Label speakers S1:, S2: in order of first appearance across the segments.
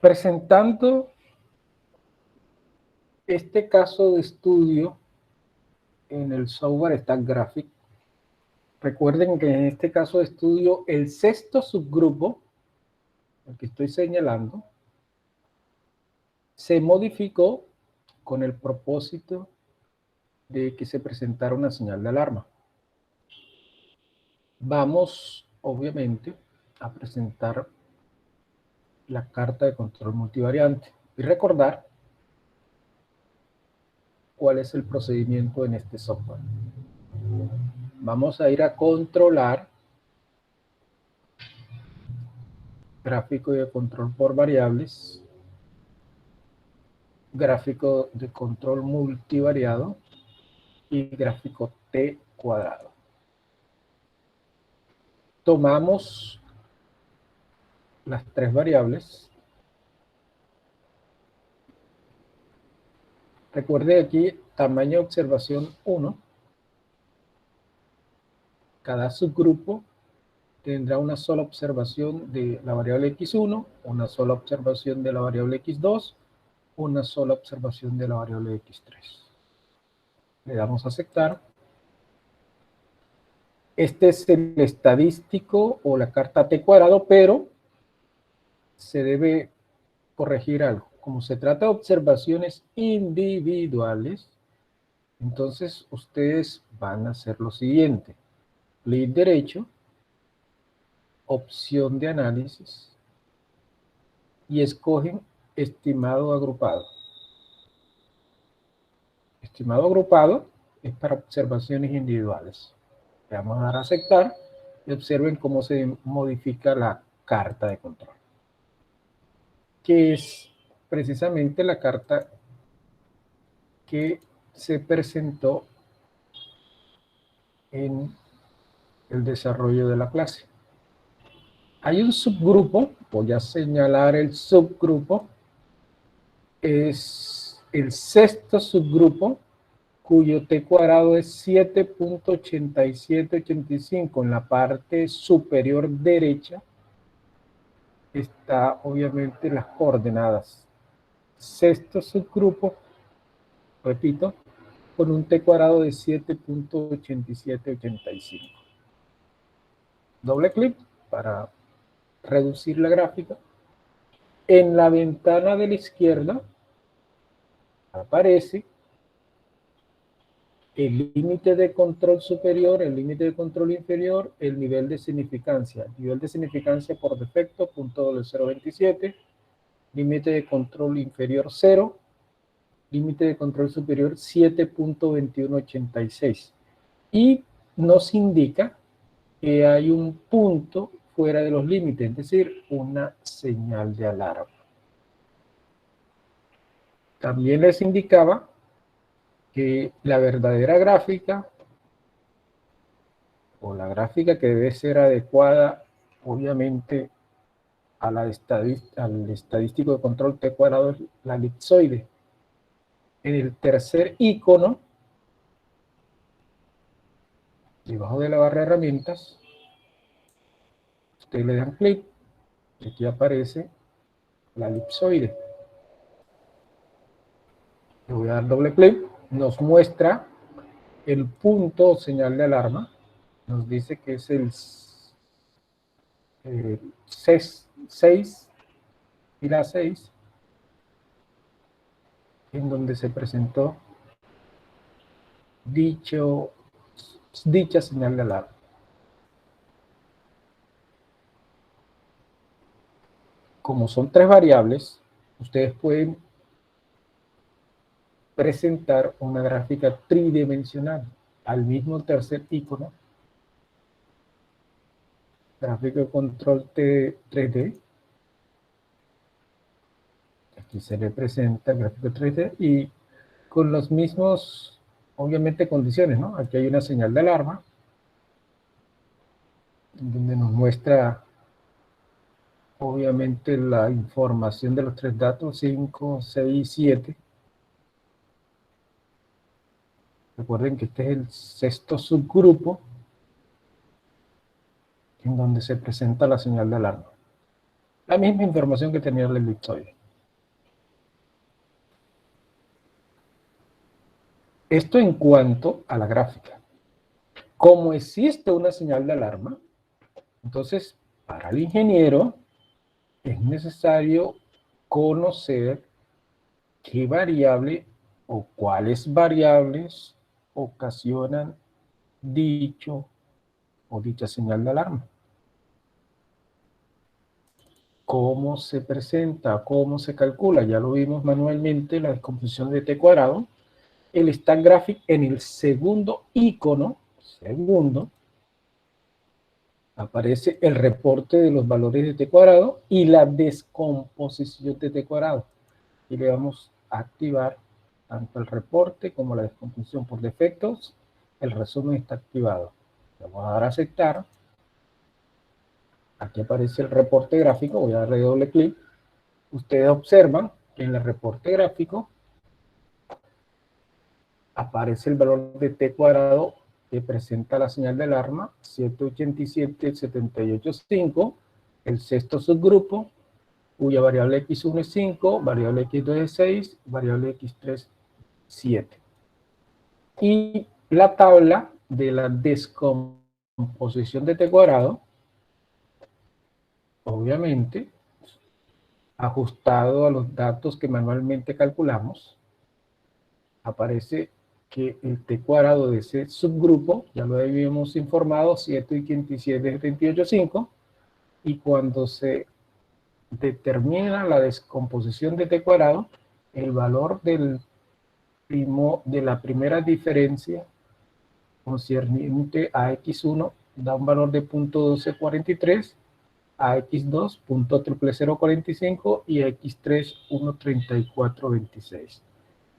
S1: Presentando este caso de estudio en el software StackGraphic, recuerden que en este caso de estudio el sexto subgrupo, el que estoy señalando, se modificó con el propósito de que se presentara una señal de alarma. Vamos, obviamente, a presentar la carta de control multivariante y recordar cuál es el procedimiento en este software. Vamos a ir a controlar, gráfico de control por variables, gráfico de control multivariado y gráfico T cuadrado. Tomamos las tres variables. Recuerde aquí, tamaño de observación 1. Cada subgrupo tendrá una sola observación de la variable x1, una sola observación de la variable x2, una sola observación de la variable x3. Le damos a aceptar. Este es el estadístico o la carta T cuadrado, pero se debe corregir algo. Como se trata de observaciones individuales, entonces ustedes van a hacer lo siguiente. Clic derecho, opción de análisis, y escogen estimado agrupado. Estimado agrupado es para observaciones individuales. Le vamos a dar a aceptar y observen cómo se modifica la carta de control, que es precisamente la carta que se presentó en el desarrollo de la clase. Hay un subgrupo, voy a señalar el subgrupo, es el sexto subgrupo, cuyo T cuadrado es 7.8785. En la parte superior derecha está obviamente las coordenadas. Sexto subgrupo, repito, con un T cuadrado de 7.8785. Doble clic para reducir la gráfica. En la ventana de la izquierda aparece el límite de control superior, el límite de control inferior, el nivel de significancia. Nivel de significancia por defecto, .027. Límite de control inferior 0. Límite de control superior 7.2186. Y nos indica que hay un punto fuera de los límites, es decir, una señal de alarma. También les indicaba que la verdadera gráfica, o la gráfica que debe ser adecuada, obviamente, al estadístico de control T cuadrado, es la elipsoide. En el tercer icono, debajo de la barra de herramientas, ustedes le dan clic y aquí aparece la elipsoide. Le voy a dar doble clic, nos muestra el punto o señal de alarma, nos dice que es el 6 y la 6, en donde se presentó dicha señal de alarma. Como son tres variables, ustedes pueden presentar una gráfica tridimensional al mismo tercer icono, gráfico de control 3D. Aquí se le presenta el gráfico 3D y con los mismos, obviamente, condiciones, ¿no? Aquí hay una señal de alarma, donde nos muestra, obviamente, la información de los tres datos, 5, 6 y 7. Recuerden que este es el sexto subgrupo en donde se presenta la señal de alarma. La misma información que tenía el elipsoide. Esto en cuanto a la gráfica. Como existe una señal de alarma, entonces para el ingeniero es necesario conocer qué variable o cuáles variables ocasionan dicho o dicha señal de alarma. ¿Cómo se presenta? ¿Cómo se calcula? Ya lo vimos manualmente, la descomposición de t cuadrado. El stack graphic en el segundo icono, aparece el reporte de los valores de t cuadrado y la descomposición de t cuadrado. Y le vamos a activar tanto el reporte como la descomposición por defectos. El resumen está activado. Le vamos a dar a aceptar. Aquí aparece el reporte gráfico. Voy a darle doble clic. Ustedes observan que en el reporte gráfico aparece el valor de t cuadrado que presenta la señal de alarma 787.785, el sexto subgrupo, cuya variable x1 es 5, variable x2 es 6, variable x3 es 7. Y la tabla de la descomposición de t cuadrado, obviamente, ajustado a los datos que manualmente calculamos, aparece que el t cuadrado de ese subgrupo, ya lo habíamos informado, 787.785, y cuando se determina la descomposición de t cuadrado, el valor de la primera diferencia concerniente a x1 da un valor de 0.1243, a x2 0.00045 y a x3 1.3426.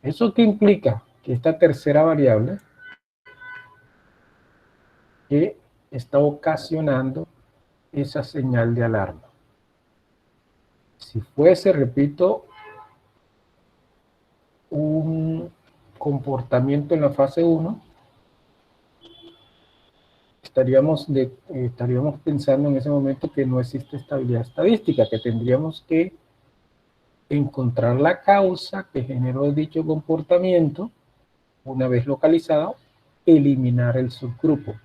S1: ¿Eso qué implica? Que esta tercera variable que está ocasionando esa señal de alarma. Si fuese, repito, un comportamiento en la fase 1, estaríamos pensando en ese momento que no existe estabilidad estadística, que tendríamos que encontrar la causa que generó dicho comportamiento. Una vez localizado, eliminar el subgrupo.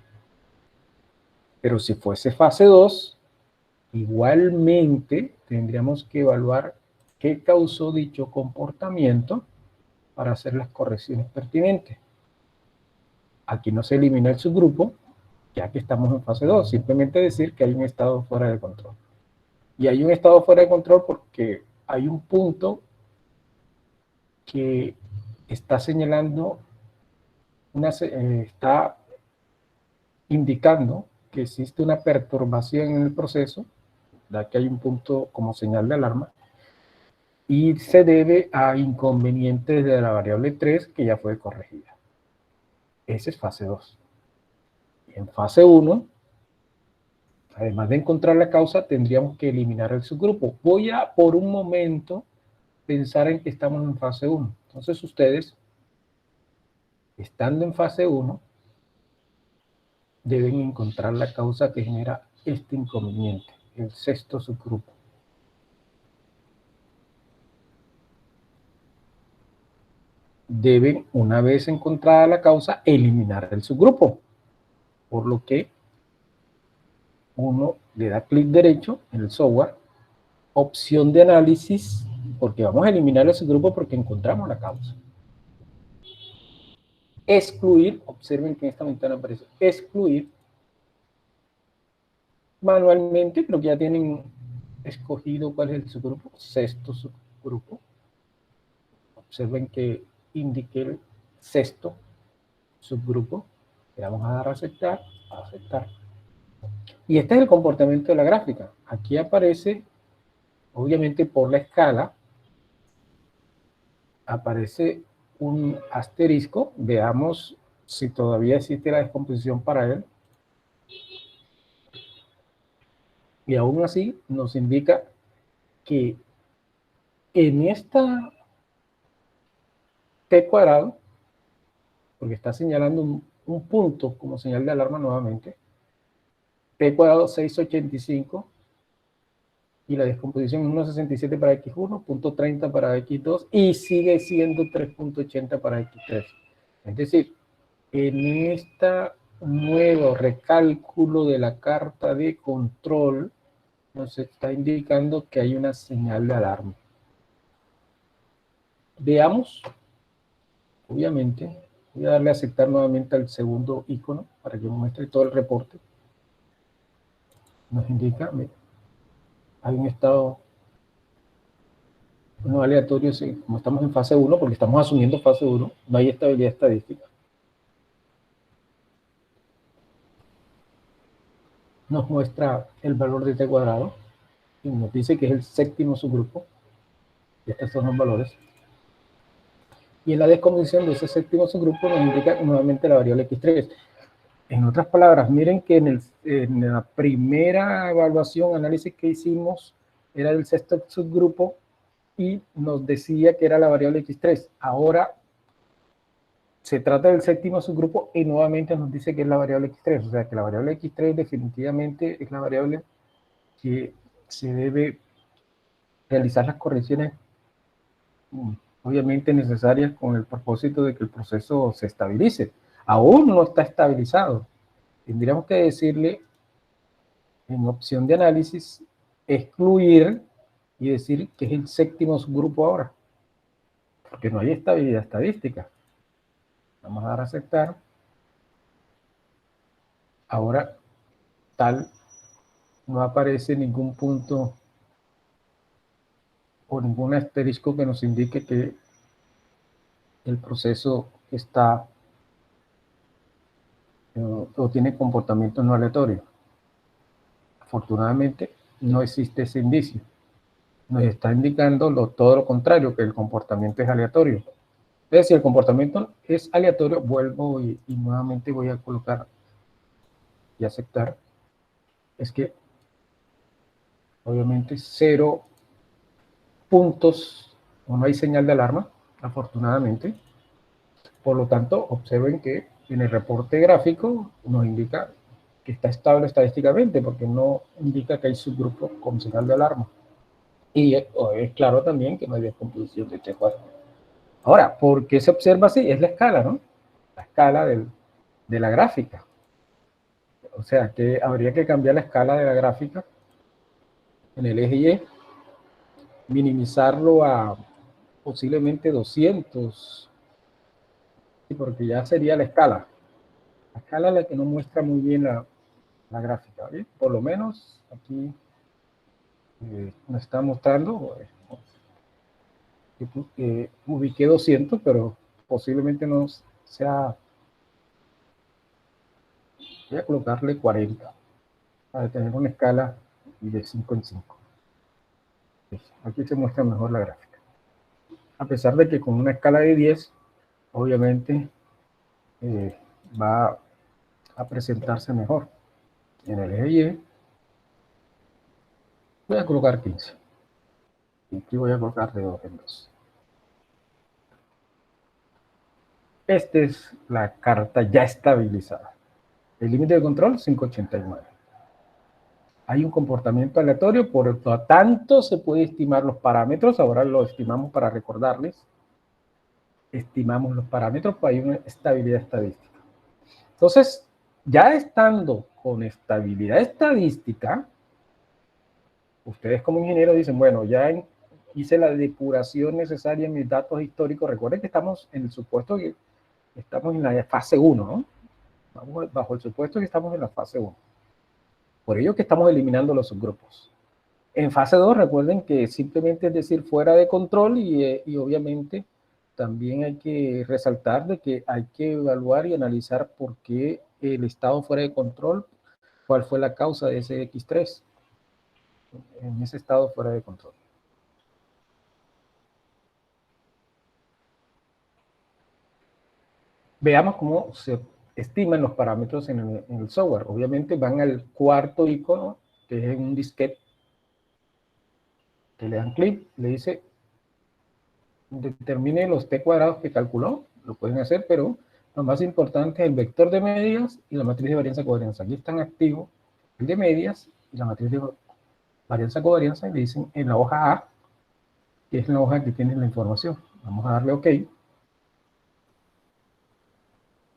S1: Pero si fuese fase 2, igualmente tendríamos que evaluar qué causó dicho comportamiento para hacer las correcciones pertinentes. Aquí no se elimina el subgrupo, ya que estamos en fase 2. Simplemente decir que hay un estado fuera de control. Y hay un estado fuera de control porque hay un punto que está señalando, está indicando que existe una perturbación en el proceso, ya que hay un punto como señal de alarma, y se debe a inconvenientes de la variable 3 que ya fue corregida. Esa es fase 2. En fase 1, además de encontrar la causa, tendríamos que eliminar el subgrupo. Voy a, por un momento, pensar en que estamos en fase 1. Entonces ustedes, estando en fase 1, deben encontrar la causa que genera este inconveniente, el sexto subgrupo. Deben, una vez encontrada la causa, eliminar el subgrupo. Por lo que uno le da clic derecho en el software, opción de análisis, porque vamos a eliminar ese grupo porque encontramos la causa. Excluir, observen que en esta ventana aparece excluir. Manualmente, creo que ya tienen escogido cuál es el subgrupo, sexto subgrupo. Observen que indique el sexto subgrupo. Le vamos a dar a aceptar, aceptar. Y este es el comportamiento de la gráfica. Aquí aparece, obviamente por la escala, aparece un asterisco. Veamos si todavía existe la descomposición para él. Y aún así nos indica que en esta t cuadrado, porque está señalando un punto como señal de alarma nuevamente, t cuadrado 685, y la descomposición es 1.67 para x1, 0.30 para x2, y sigue siendo 3.80 para x3. Es decir, en este nuevo recálculo de la carta de control, nos está indicando que hay una señal de alarma. Veamos, obviamente, voy a darle a aceptar nuevamente al segundo icono para que me muestre todo el reporte. Nos indica, hay un estado no aleatorio, sí, como estamos en fase 1, porque estamos asumiendo fase 1, no hay estabilidad estadística. Nos muestra el valor de t cuadrado y nos dice que es el séptimo subgrupo. Y estos son los valores. Y en la descomposición de ese séptimo subgrupo nos indica nuevamente la variable x3. En otras palabras, miren que en la primera evaluación, análisis que hicimos, era del sexto subgrupo y nos decía que era la variable x3. Ahora se trata del séptimo subgrupo y nuevamente nos dice que es la variable x3. O sea que la variable x3 definitivamente es la variable que se debe realizar las correcciones obviamente necesarias con el propósito de que el proceso se estabilice. Aún no está estabilizado. Tendríamos que decirle en opción de análisis, excluir y decir que es el séptimo subgrupo ahora, porque no hay estabilidad estadística. Vamos a dar a aceptar. Ahora, tal, no aparece ningún punto o ningún asterisco que nos indique que el proceso está o tiene comportamiento no aleatorio. Afortunadamente, no existe ese indicio. Nos está indicando todo lo contrario, que el comportamiento es aleatorio. Entonces, si el comportamiento es aleatorio, vuelvo y nuevamente voy a colocar y aceptar. Es que, obviamente, 0 puntos, o no hay señal de alarma, afortunadamente. Por lo tanto, observen que en el reporte gráfico nos indica que está estable estadísticamente, porque no indica que hay subgrupos con señal de alarma. Y es claro también que no hay descomposición de este cuadro. Ahora, ¿por qué se observa así? Es la escala, ¿no? La escala de la gráfica. O sea, que habría que cambiar la escala de la gráfica en el eje Y, minimizarlo a posiblemente 200, porque ya sería la escala. La escala es la que no muestra muy bien la gráfica, ¿sí? Por lo menos aquí nos está mostrando que ubiqué 200, pero posiblemente no sea. Voy a colocarle 40 para tener una escala de 5 en 5. Aquí se muestra mejor la gráfica. A pesar de que con una escala de 10, obviamente va a presentarse mejor. En el eje Y voy a colocar 15. Y aquí voy a colocar de 2 en 2. Esta es la carta ya estabilizada. El límite de control, 589. Hay un comportamiento aleatorio, por lo tanto se puede estimar los parámetros. Ahora lo estimamos para recordarles. Estimamos los parámetros, pues hay una estabilidad estadística. Entonces, ya estando con estabilidad estadística, ustedes como ingenieros dicen, bueno, ya hice la depuración necesaria en mis datos históricos. Recuerden que estamos en el supuesto que estamos en la fase 1, ¿no? Vamos bajo el supuesto que estamos en la fase 1. Por ello que estamos eliminando los subgrupos. En fase 2, recuerden que simplemente es decir fuera de control y obviamente también hay que resaltar de que hay que evaluar y analizar por qué el estado fuera de control, cuál fue la causa de ese X3 en ese estado fuera de control. Veamos cómo se estiman los parámetros en el software. Obviamente van al cuarto icono, que es un disquete, que le dan clic, le dice determine los t cuadrados que calculó, lo pueden hacer, pero lo más importante es el vector de medias y la matriz de varianza-covarianza. Aquí están activos el de medias y la matriz de varianza-covarianza, y le dicen en la hoja A, que es la hoja que tiene la información. Vamos a darle OK.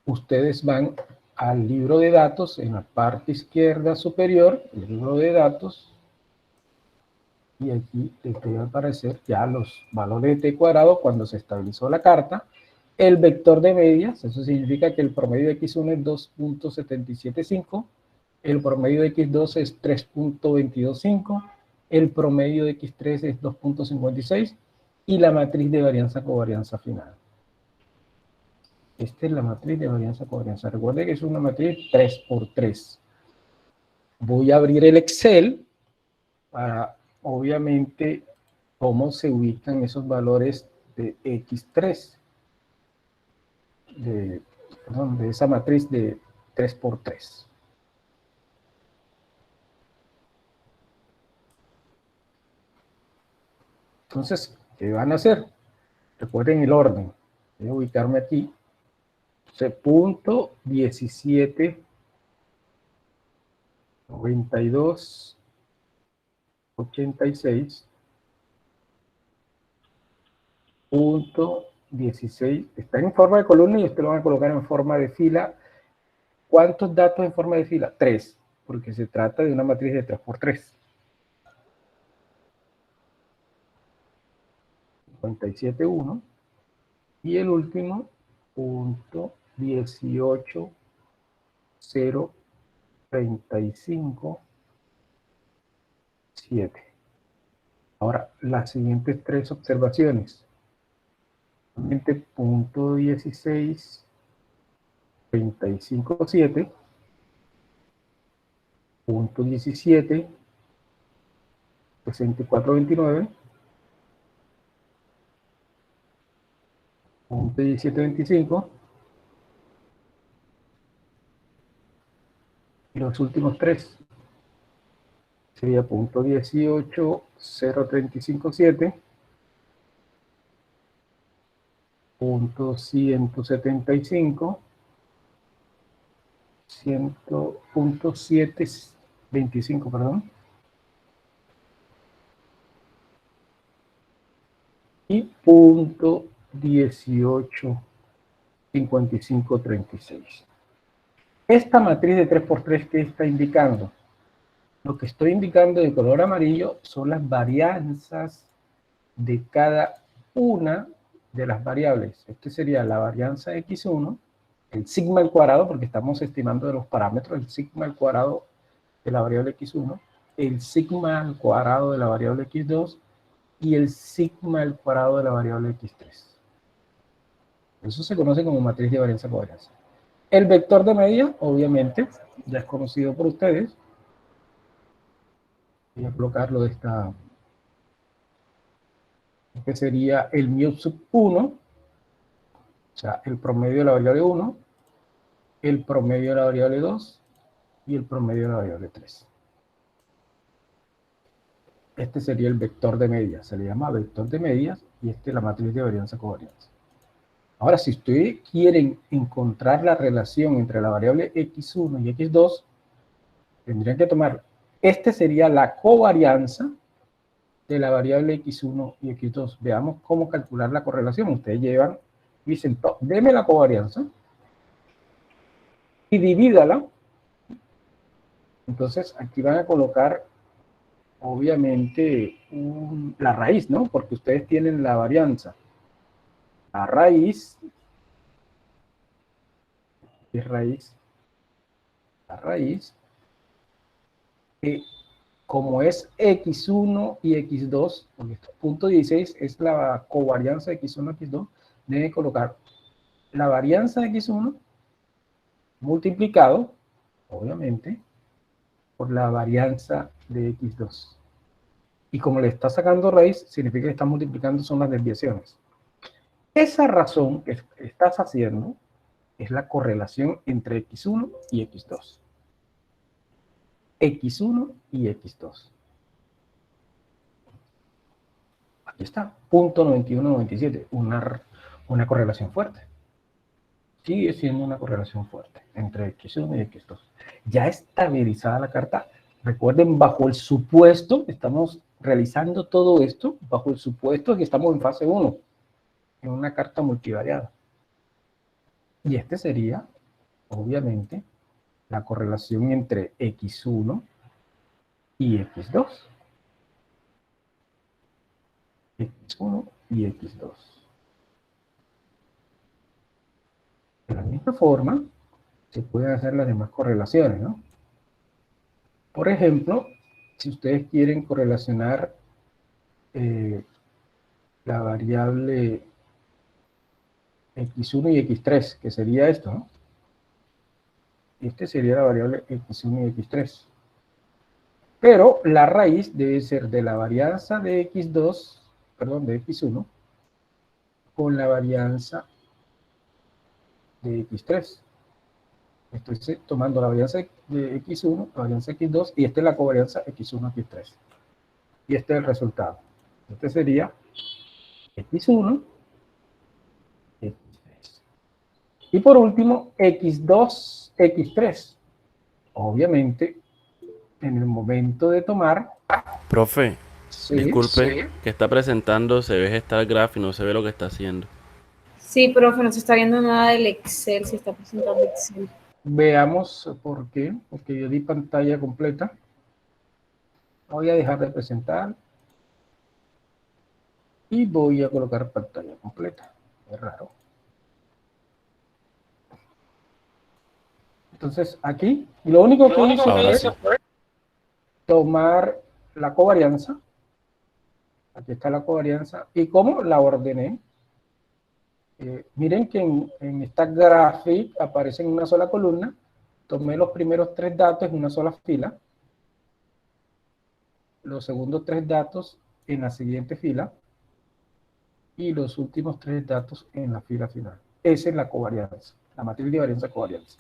S1: ustedes van al libro de datos en la parte izquierda superior, el libro de datos, y aquí les debe aparecer ya los valores de t cuadrado cuando se estabilizó la carta, el vector de medias, eso significa que el promedio de x1 es 2.775, el promedio de x2 es 3.225, el promedio de x3 es 2.56 y la matriz de varianza-covarianza final. Esta es la matriz de varianza-covarianza. Recuerde que es una matriz 3×3. Voy a abrir el Excel para, obviamente, cómo se ubican esos valores de x3, de esa matriz de 3×3. Entonces, ¿qué van a hacer? Recuerden el orden. Voy a ubicarme aquí. Punto 17, 92, 86, punto 16. Está en forma de columna y ustedes lo van a colocar en forma de fila. ¿Cuántos datos en forma de fila? 3, porque se trata de una matriz de 3×3. 57.1 y el último punto 18.035.7. Ahora, las siguientes tres observaciones. Punto 16.35.7, punto 17, 64.29, punto 17.25, y los últimos tres sería punto 18.035.7, punto 175, punto 725, perdón, y punto 18.55.36. Esta matriz de 3×3, ¿qué está indicando? Lo que estoy indicando de color amarillo son las varianzas de cada una de las variables. Este sería la varianza x1, el sigma al cuadrado, porque estamos estimando de los parámetros, el sigma al cuadrado de la variable x1, el sigma al cuadrado de la variable x2 y el sigma al cuadrado de la variable x3. Eso se conoce como matriz de varianza-covarianza. El vector de media, obviamente, ya es conocido por ustedes. Voy a colocarlo de esta, que sería el mu sub 1, o sea, el promedio de la variable 1, el promedio de la variable 2 y el promedio de la variable 3. Este sería el vector de medias, se le llama vector de medias, y este es la matriz de varianza-covarianza. Ahora, si ustedes quieren encontrar la relación entre la variable x1 y x2, tendrían que tomar, este sería la covarianza de la variable x1 y x2. Veamos cómo calcular la correlación. Ustedes llevan, dicen, deme la covarianza y divídala. Entonces, aquí van a colocar, obviamente, la raíz, ¿no? Porque ustedes tienen la varianza. La raíz, es raíz, la raíz, como es x1 y x2, porque esto, punto 16 es la covarianza de x1 y x2, deben colocar la varianza de x1 multiplicado, obviamente, por la varianza de x2. Y como le está sacando raíz, significa que está multiplicando son las desviaciones. Esa razón que estás haciendo es la correlación entre x1 y x2. x1 y x2. Aquí está, punto 91-97, una correlación fuerte. Sigue siendo una correlación fuerte entre x1 y x2. Ya estabilizada la carta. Recuerden, bajo el supuesto, estamos realizando todo esto, bajo el supuesto de que estamos en fase 1, en una carta multivariada. Y este sería obviamente, la correlación entre x1 y x2. x1 y x2. De la misma forma, se pueden hacer las demás correlaciones, ¿no? Por ejemplo, si ustedes quieren correlacionar la variable x1 y x3, que sería esto, ¿no? Este sería la variable x1 y x3. Pero la raíz debe ser de la varianza de x2, perdón, de x1, con la varianza de x3. Estoy tomando la varianza de x1, la varianza de x2, y esta es la covarianza x1, x3. Y este es el resultado. Este sería x1, x3. Y por último, x2, x3. Obviamente, en el momento de tomar...
S2: Profe,
S1: Sí,
S2: disculpe,
S1: sí.
S2: que está presentando, se ve esta gráfica y no se ve lo que está haciendo.
S3: Sí, profe, no se está viendo nada del Excel, se está presentando Excel.
S1: Veamos por qué, porque yo di pantalla completa. Voy a dejar de presentar y voy a colocar pantalla completa. Es raro. Entonces aquí, lo único que hice fue tomar la covarianza. Aquí está la covarianza. ¿Y cómo la ordené? Miren que en esta gráfica aparece en una sola columna. Tomé los primeros 3 datos en una sola fila. Los segundos 3 datos en la siguiente fila. Y los últimos 3 datos en la fila final. Esa es la covarianza, la matriz de varianza covarianza.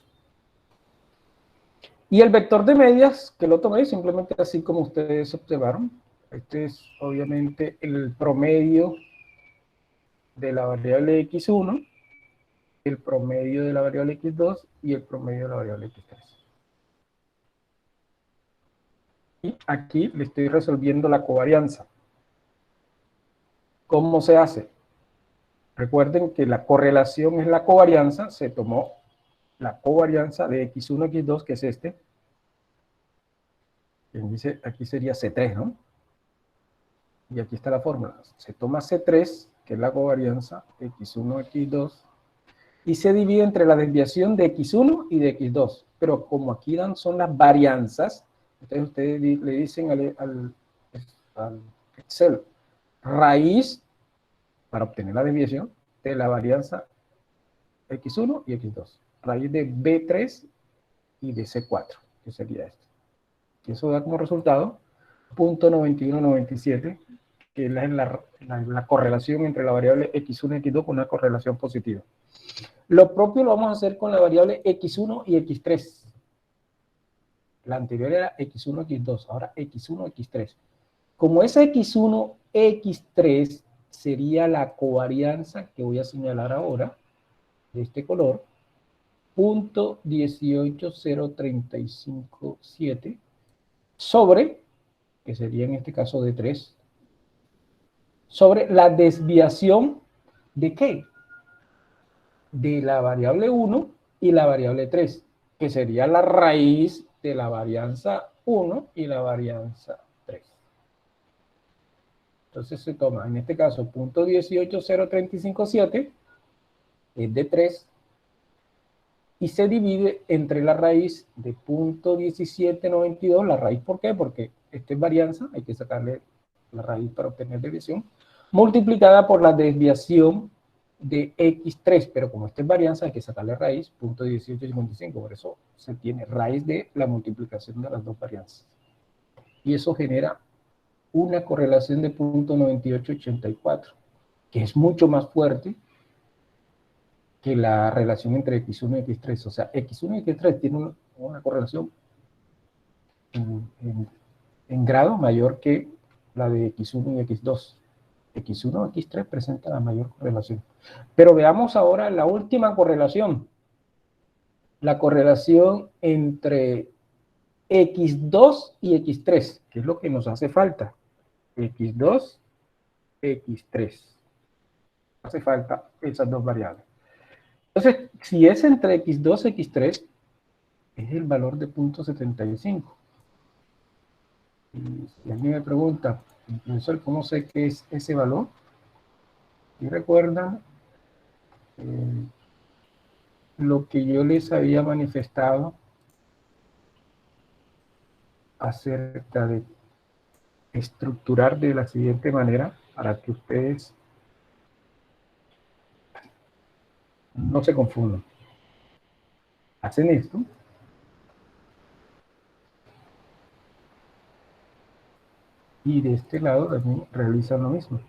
S1: Y el vector de medias, que lo tomé simplemente así como ustedes observaron. Este es obviamente el promedio de la variable x1, el promedio de la variable x2 y el promedio de la variable x3. Y aquí le estoy resolviendo la covarianza. ¿Cómo se hace? Recuerden que la correlación es la covarianza. Se tomó la covarianza de x1, x2, que es este. Quien dice, aquí sería C3, ¿no? Y aquí está la fórmula. Se toma C3, que es la covarianza x1, x2, y se divide entre la desviación de x1 y de x2. Pero como aquí dan son las varianzas, entonces ustedes le dicen al Excel raíz para obtener la desviación de la varianza x1 y x2. Raíz de B3 y de C4, que sería esto. Y eso da como resultado 0.9197, que es la correlación entre la variable x1 y x2 con una correlación positiva. Lo propio lo vamos a hacer con la variable x1 y x3. La anterior era x1, x2, ahora x1, x3. Como esa x1, x3 sería la covarianza que voy a señalar ahora, de este color, 0.18035.7 sobre, que sería en este caso de 3, sobre la desviación de ¿qué? De la variable 1 y la variable 3, que sería la raíz de la varianza 1 y la varianza 3. Entonces se toma, en este caso, 0.18035.7 es de 3 y se divide entre la raíz de 0.1792, la raíz, ¿por qué? Porque esta es varianza, hay que sacarle la raíz para obtener desviación, multiplicada por la desviación de x3, pero como esta es varianza hay que sacarle raíz, 0.1855, por eso se tiene raíz de la multiplicación de las dos varianzas. Y eso genera una correlación de 0.9884, que es mucho más fuerte que la relación entre x1 y x3. O sea, x1 y x3 tienen una correlación en grado mayor que la de x1 y x2. x1 y x3 presentan la mayor correlación. Pero veamos ahora la última correlación. La correlación entre x2 y x3, que es lo que nos hace falta. x2, x3. Hace falta esas dos variables. Entonces, si es entre x2 y x3, es el valor de 0.75. Y si alguien me pregunta, profesor, ¿cómo sé qué es ese valor? Y recuerdan lo que yo les había manifestado acerca de estructurar de la siguiente manera para que ustedes no se confundan. Hacen esto. Y de este lado también realizan lo mismo.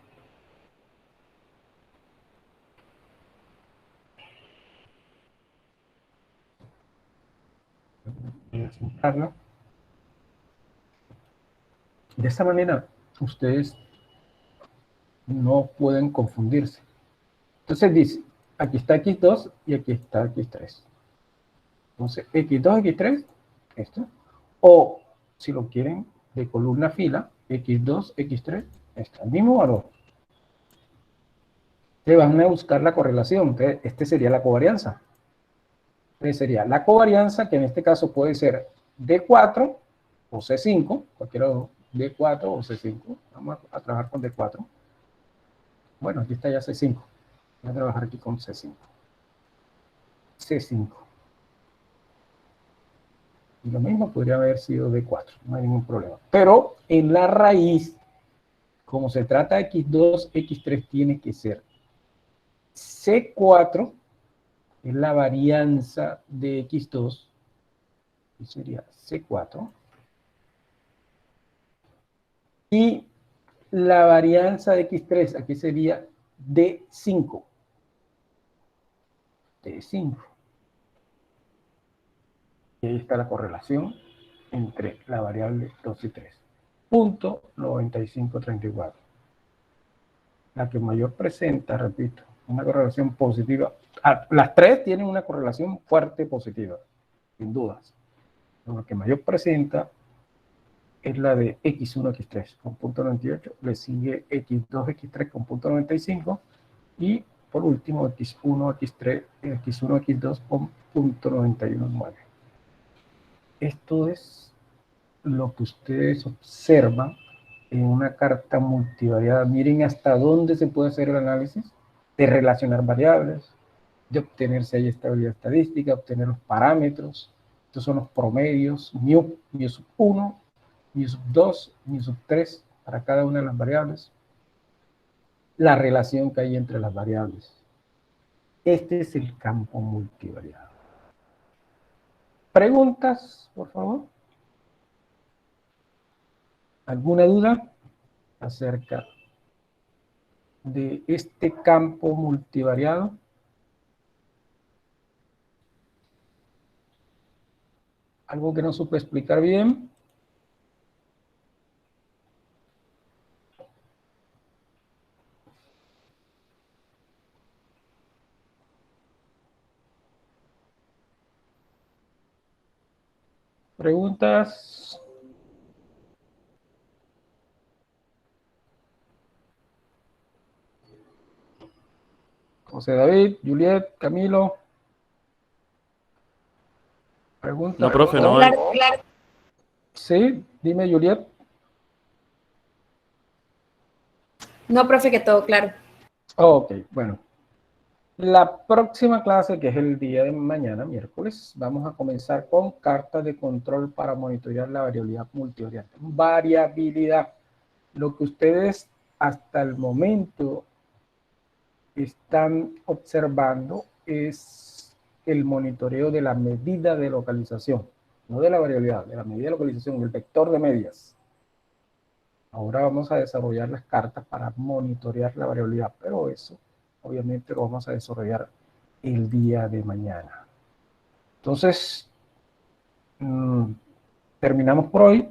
S1: Voy a centrarla. De esta manera, ustedes no pueden confundirse. Entonces dice, aquí está x2 y aquí está x3. Entonces, x2, x3, esto. O, si lo quieren, de columna fila, x2, x3, está el mismo valor. Le van a buscar la correlación. Entonces, este sería la covarianza. Entonces, sería la covarianza, que en este caso puede ser D4 o C5, cualquiera de los D4 o C5. Vamos a trabajar con D4. Bueno, aquí está ya C5. Voy a trabajar aquí con C5. C5. Y lo mismo podría haber sido D4, no hay ningún problema. Pero en la raíz, como se trata de x2, x3 tiene que ser C4, es la varianza de x2, y sería C4. Y la varianza de x3, aquí sería D5. D5. Y ahí está la correlación entre la variable 2 y 3. Punto 9534. La que mayor presenta, repito, una correlación positiva. Las tres tienen una correlación fuerte positiva, sin dudas. La que mayor presenta es la de x1, x3 con punto 98, le sigue x2, x3 con punto 95 y por último x1, x3, x1, x2 con punto 919. Esto es lo que ustedes observan en una carta multivariada. Miren hasta dónde se puede hacer el análisis de relacionar variables, de obtener si hay estabilidad estadística, obtener los parámetros. Estos son los promedios, mu sub 1, mu sub 2, mu sub 3, para cada una de las variables. La relación que hay entre las variables. Este es el campo multivariado. ¿Preguntas, por favor? ¿Alguna duda acerca de este campo multivariado? ¿Algo que no supe explicar bien? ¿Preguntas? José David, Juliet, Camilo. ¿Pregunta?
S2: No, profe, no.
S3: Claro, claro.
S1: Sí, dime, Juliet.
S3: No, profe, que todo claro.
S1: Ok, bueno. La próxima clase, que es el día de mañana, miércoles, vamos a comenzar con cartas de control para monitorear la variabilidad multivariante. Variabilidad. Lo que ustedes hasta el momento están observando es el monitoreo de la medida de localización, no de la variabilidad, de la medida de localización, el vector de medias. Ahora vamos a desarrollar las cartas para monitorear la variabilidad, pero eso obviamente lo vamos a desarrollar el día de mañana. Entonces, terminamos por hoy.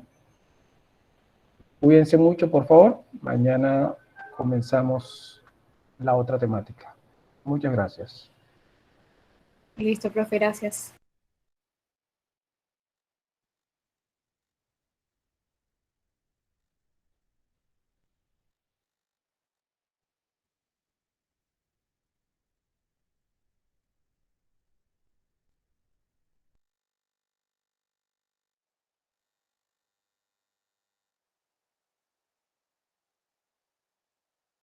S1: Cuídense mucho, por favor. Mañana comenzamos la otra temática. Muchas gracias.
S3: Listo, profe, gracias.